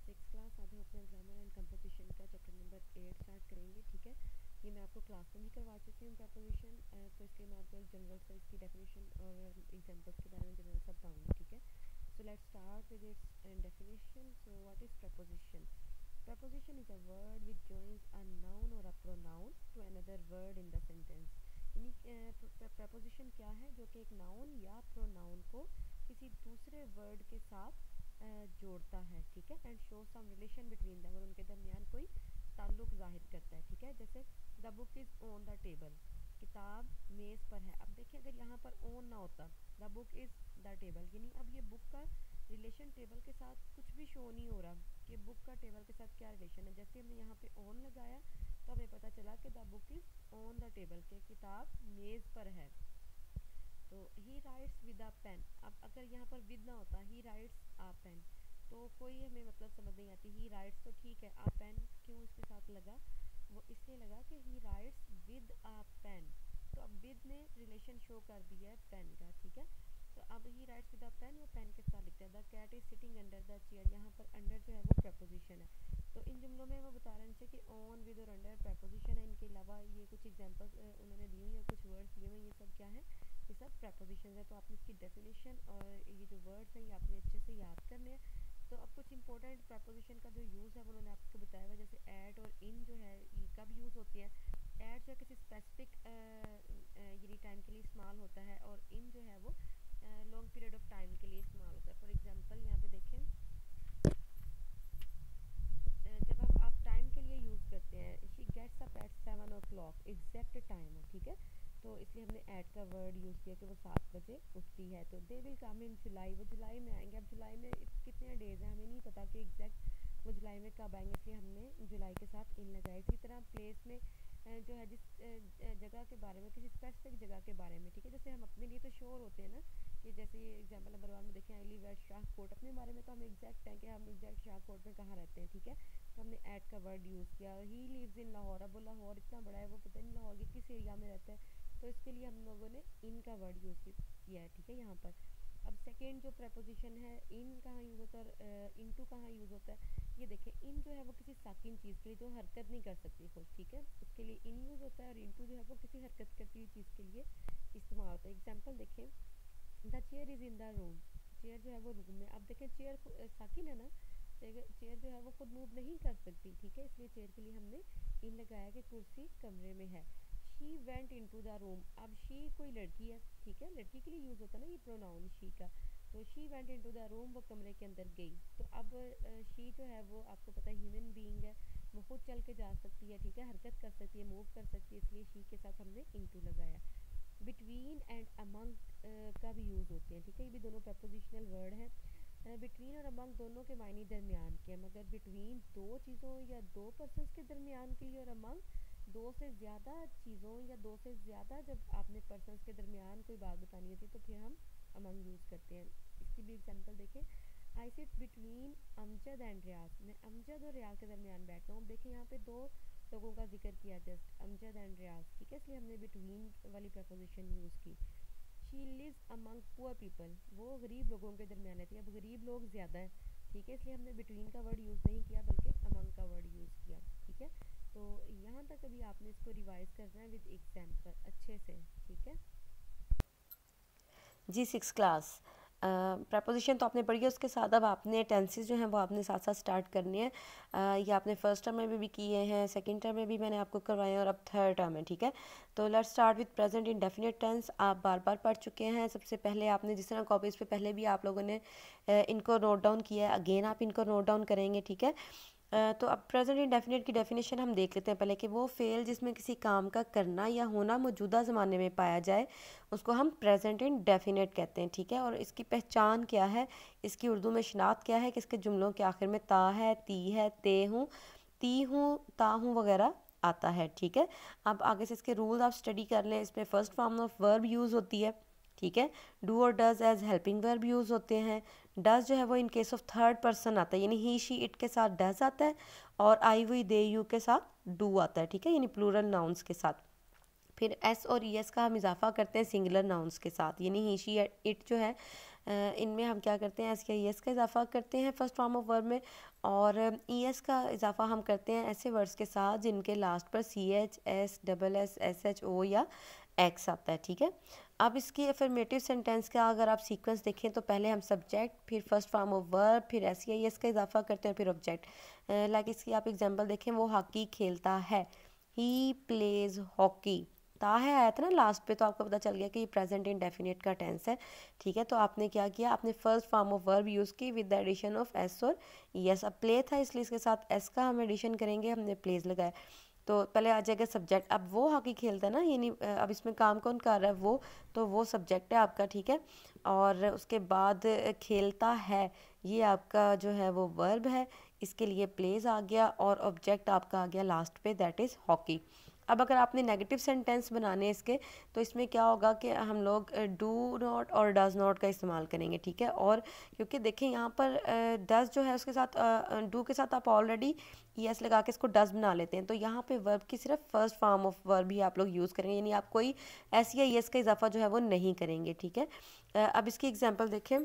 Six class. आज हम अपना ग्रामर एंड कंपोजिशन का चैप्टर नंबर 8 स्टार्ट करेंगे। ठीक है, ये मैं आपको क्लास में भी करवा चुकी हूँ प्रपोजिशन, तो इसलिए मैं आपको एक जनरल सा इसकी डेफिनेशन और एग्जांपल्स के बारे में जनरल सा बताऊँगी। ठीक है, so let's start with its definition. So what is preposition? Preposition is a word which joins a noun or a pronoun to another word in the sentence. यानी प्रपोजिशन क्या है? जो कि एक नाउन या प्रोनाउन को किसी दूसरे वर्ड के साथ जोड़ता है। ठीक है, and show some relation between them, और उनके दरमियान कोई ताल्लुक जाहिर करता है। ठीक है, जैसे the book is on the table, किताब मेज़ पर है। अब देखिए, अगर यहाँ पर ऑन ना होता, the book is the table, यानी अब ये बुक का रिलेशन टेबल के साथ कुछ भी शो नहीं हो रहा कि बुक का टेबल के साथ क्या रिलेशन है। जैसे हमने यहाँ पे ऑन लगाया तो हमें पता चला कि the book is on the table, के किताब मेज़ पर है। तो he writes with a pen, अब अगर यहाँ पर विद ना होता, ही राइट्स आ पेन, तो कोई हमें मतलब समझ नहीं आती। ही राइट्स तो ठीक है, आ पेन क्यों इसके साथ लगा? वो इसलिए लगा कि he writes with a pen, तो अब विद ने रिलेशन शो कर दिया है पेन का। ठीक है, तो अब he writes with a pen, वो पेन के साथ लिखते हैं। The cat is sitting under the chair, यहाँ पर अंडर जो है वो प्रपोजिशन है। तो इन जुमलों में वो बता रहे हैं कि ऑन, विद और अंडर प्रपोजिशन है। इनके अलावा ये कुछ एग्जांपल्स उन्होंने दी हुई है, कुछ वर्ड्स दिए हुए हैं, ये सब क्या है? ये सब प्रपोजिशन है। तो आपने इसकी डेफिनेशन और ये जो वर्ड्स हैं ये आपने अच्छे से याद करने हैं। तो अब कुछ इंपॉर्टेंट प्रपोजिशन का जो यूज़ है वो उन्होंने आपको बताया हुआ, जैसे ऐड और इन जो है ये कब यूज़ होती है। ऐड जो है किसी स्पेसिफिक यानी टाइम के लिए इस्तेमाल होता है, और इन जो है वो लॉन्ग पीरियड ऑफ टाइम के लिए इस्तेमाल होता है। फॉर एग्जांपल यहाँ पे देखें, जब आप टाइम के लिए यूज़ करते हैं, she gets up at 7 o'clock, exact time है। ठीक है, तो इसलिए हमने ऐट का वर्ड यूज़ किया कि वो 7 बजे उठती है। तो दे विल कम इन जुलाई, वो जुलाई में आएंगे। अब जुलाई में कितने डेज़ हैं हमें नहीं पता कि एग्जैक्ट वो जुलाई में कब आएंगे, इसलिए हमने जुलाई के साथ इन लगाया। इसी तरह प्लेस में जो है जिस जगह के बारे में, किसी स्पेसिफिक जगह के बारे में। ठीक है, जैसे हम अपने लिए तो श्योर होते हैं ना, कि जैसे ये एग्जाम्पल नंबर 1 में देखें, आई लिव एट शाहकोट, अपने बारे में तो हम एग्जैक्ट हैं कि हम एग्जैक्ट शाहकोट में कहाँ रहते हैं। ठीक है, तो हमने ऐट का वर्ड यूज़ किया। ही लिव्स इन लाहौर, अब वो लाहौर इतना बड़ा है, वो पता नहीं लाहौर के किस एरिया में रहता है, तो इसके लिए हम लोगों ने इन का वर्ड यूज़ किया है। ठीक है, यहाँ पर अब सेकेंड जो प्रपोजिशन है, इन कहाँ यूज़ होता है और इनटू कहाँ यूज़ होता है। ये देखें, इन जो है वो किसी साकिन चीज़ के लिए जो हरकत नहीं कर सकती खुद, ठीक है, उसके लिए इन यूज़ होता है, और इनटू जो है वो किसी हरकत करती हुई चीज़ के लिए इस्तेमाल होता है। एग्जाम्पल देखें, the chair is in the room, chair जो है वो रूम में। अब देखें, चेयर साकिन है ना, चेयर जो है वो खुद मूव नहीं कर सकती। ठीक है, इसलिए चेयर के लिए हमने इन लगाया कि कुर्सी कमरे में है। She went into the room, अब शी कोई लड़की है। ठीक है, लड़की के लिए यूज़ होता है ना ये प्रोनाउन शी का, तो she went into the room, वो कमरे के अंदर गई। तो अब शी जो है वो आपको पता है ह्यूमन बीइंग है, वो खुद चल के जा सकती है। ठीक है, हरकत कर सकती है, मूव कर सकती है, इसलिए शी के साथ हमने इनटू लगाया। बिटवीन एंड अमंग का भी यूज़ होते हैं। ठीक है, ये भी दोनों प्रपोजिशनल वर्ड हैं। बिटवीन और अमंग दोनों के मायने दरमियान के हैं, मगर बिटवीन दो चीज़ों या दो पर्सनस के दरमियान के लिए, और अमंग दो से ज़्यादा चीज़ों या दो से ज़्यादा जब आपने पर्सनस के दरमियान कोई बात बतानी होती है तो फिर हम अमंग यूज़ करते हैं। इसकी भी एग्जांपल देखें, I sit between Amjad and Riyaz, मैं अमजद और रियाज के दरमियान बैठता हूँ। देखें, यहाँ पे दो लोगों का जिक्र किया, जस्ट अमजद एंड रियाज। ठीक है, इसलिए हमने बिटवीन वाली प्रपोजिशन यूज़ की। She lives among poor people, वो गरीब लोगों के दरमियान रहती है। अब गरीब लोग ज़्यादा हैं, ठीक है, इसलिए हमने बिटवीन का वर्ड यूज़ नहीं किया बल्कि अमंग का वर्ड यूज़ किया। ठीक है, तो यहाँ तक अभी आपने इसको रिवाइज करना है विद एग्जाम्पल अच्छे से। ठीक है जी सिक्स क्लास। प्रपोजिशन तो आपने पढ़ी है, उसके साथ अब आपने टेंसेस जो हैं वो आपने साथ साथ स्टार्ट करने हैं। ये आपने फर्स्ट टर्म में भी किए हैं, सेकंड टर्म में भी मैंने आपको करवाए हैं, और अब थर्ड टर्म है। ठीक है, तो let's start with present indefinite tense. आप बार बार पढ़ चुके हैं। सबसे पहले आपने जिस तरह कॉपीज़ पे पहले भी आप लोगों ने इनको नोट डाउन किया है, अगेन आप इनको नोट डाउन करेंगे। ठीक है, तो अब प्रेजेंट इंडेफिनिट की डेफिनेशन हम देख लेते हैं पहले, कि वो फ़ेल जिसमें किसी काम का करना या होना मौजूदा ज़माने में पाया जाए उसको हम प्रेजेंट इंडेफिनिट कहते हैं। ठीक है, और इसकी पहचान क्या है, इसकी उर्दू में शनाख्त क्या है, कि इसके जुमलों के आखिर में ता है, ती है, ती हूँ, ता हूँ वगैरह आता है। ठीक है, अब आगे से इसके रूल आप स्टडी कर लें। इसमें first form of verb use होती है। ठीक है, डू और does as helping verb use होते हैं। डज जो है वो in case of third person आता है, यानी ही शी इट के साथ डज आता है, और आई वी दे यू के साथ डू आता है। ठीक है, यानी प्लूरल नाउन्स के साथ। फिर एस और ई एस का हम इजाफा करते हैं सिंगुलर नाउन्स के साथ, यानी ही शी इट जो है इनमें हम क्या करते हैं, एस या ई एस का इजाफा करते हैं फर्स्ट फॉर्म ऑफ वर्ब में, और ई एस का इजाफा हम करते हैं ऐसे वर्ड्स के साथ जिनके लास्ट पर C H, S, double S, S H O या एक्स आता है, ठीक है। अब इसकी अफर्मेटिव सेंटेंस का अगर आप सीक्वेंस देखें तो पहले हम सब्जेक्ट, फिर फर्स्ट फॉर्म ऑफ वर्ब, फिर एस या ई एस का इजाफा करते हैं, फिर ऑब्जेक्ट। लाइक इसकी आप एग्जांपल देखें, वो हॉकी खेलता है, ही प्लेज हॉकी। ता है आया था ना लास्ट पे, तो आपको पता चल गया कि ये प्रेजेंट इंडेफिनिट का टेंस है, ठीक है। तो आपने क्या किया, आपने first form of verb use की with the addition of S or ES. अब प्ले था इसलिए इसके साथ एस का हम एडिशन करेंगे, हमने प्लेज लगाया। तो पहले आ जाएगा सब्जेक्ट। अब वो हॉकी खेलता है ना, यानी अब इसमें काम कौन कर रहा है, वो, तो वो सब्जेक्ट है आपका, ठीक है। और उसके बाद खेलता है, ये आपका जो है वो वर्ब है, इसके लिए प्लेज आ गया, और ऑब्जेक्ट आपका आ गया लास्ट पे, दैट इज़ हॉकी। अब अगर आपने नेगेटिव सेंटेंस बनाने हैं इसके, तो इसमें क्या होगा कि हम लोग डू नॉट और डज नॉट का इस्तेमाल करेंगे, ठीक है। और क्योंकि देखें यहाँ पर डज जो है उसके साथ डू के साथ आप ऑलरेडी यस लगा के इसको डज बना लेते हैं, तो यहाँ पे वर्ब की सिर्फ फर्स्ट फॉर्म ऑफ वर्ब ही आप लोग यूज़ करेंगे, यानी आप कोई एस या यस का इजाफा जो है वो नहीं करेंगे, ठीक है। अब इसकी एग्जाम्पल देखें,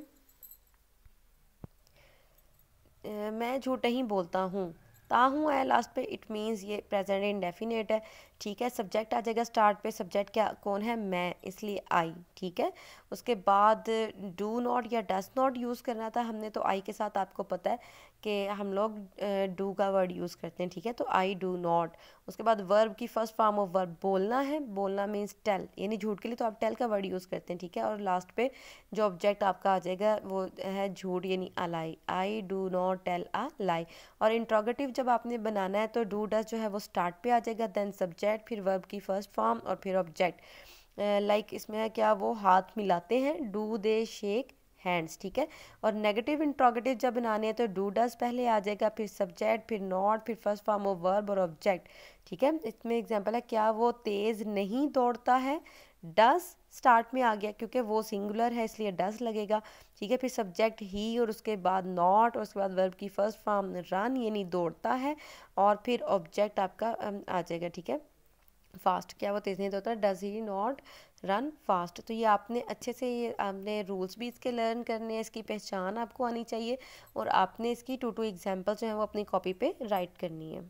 मैं झूठ नहीं बोलता हूँ, ताहूँ है लास्ट पे, इट मीन्स ये प्रेजेंट इंडेफिनेट है, ठीक है। सब्जेक्ट आ जाएगा स्टार्ट पे, सब्जेक्ट क्या कौन है, मैं, इसलिए आई, ठीक है। उसके बाद डू नॉट या डस नॉट यूज़ करना था हमने, तो आई के साथ आपको पता है कि हम लोग डू का वर्ड यूज़ करते हैं, ठीक है। तो आई डू नॉट। उसके बाद वर्ब की फर्स्ट फॉर्म ऑफ वर्ब बोलना है, बोलना मीन्स टेल, यानी झूठ के लिए तो आप टेल का वर्ड यूज़ करते हैं, ठीक है। और लास्ट पे जो ऑब्जेक्ट आपका आ जाएगा वो है झूठ, यानी a lie, I do not tell a lie. और इंट्रोगेटिव जब आपने बनाना है तो डू डज जो है वो स्टार्ट पे आ जाएगा, देन सब्जेक्ट, फिर वर्ब की फर्स्ट फॉर्म, और फिर ऑब्जेक्ट। लाइक इसमें है क्या, वो हाथ मिलाते हैं, डू दे शेक हैंड्स, ठीक है। और नेगेटिव इंट्रोगेटिव जब बनाने हैं तो डू डज पहले आ जाएगा, फिर सब्जेक्ट, फिर नॉट, फिर फर्स्ट फॉर्म ऑफ वर्ब और ऑब्जेक्ट, ठीक है। इसमें एग्जांपल है, क्या वो तेज़ नहीं दौड़ता है, डज स्टार्ट में आ गया क्योंकि वो सिंगुलर है इसलिए डज लगेगा, ठीक है। फिर सब्जेक्ट ही, और उसके बाद नॉट, और उसके बाद वर्ब की फर्स्ट फॉर्म रन, यानी दौड़ता है, और फिर ऑब्जेक्ट आपका आ जाएगा, ठीक है। फास्ट, क्या वो तेज़ नहीं दौड़ता, does he not run fast. तो ये आपने अच्छे से, ये आपने रूल्स भी इसके लर्न करने हैं, इसकी पहचान आपको आनी चाहिए, और आपने इसकी 2 एग्जाम्पल जो है वो अपनी कॉपी पे राइट करनी है।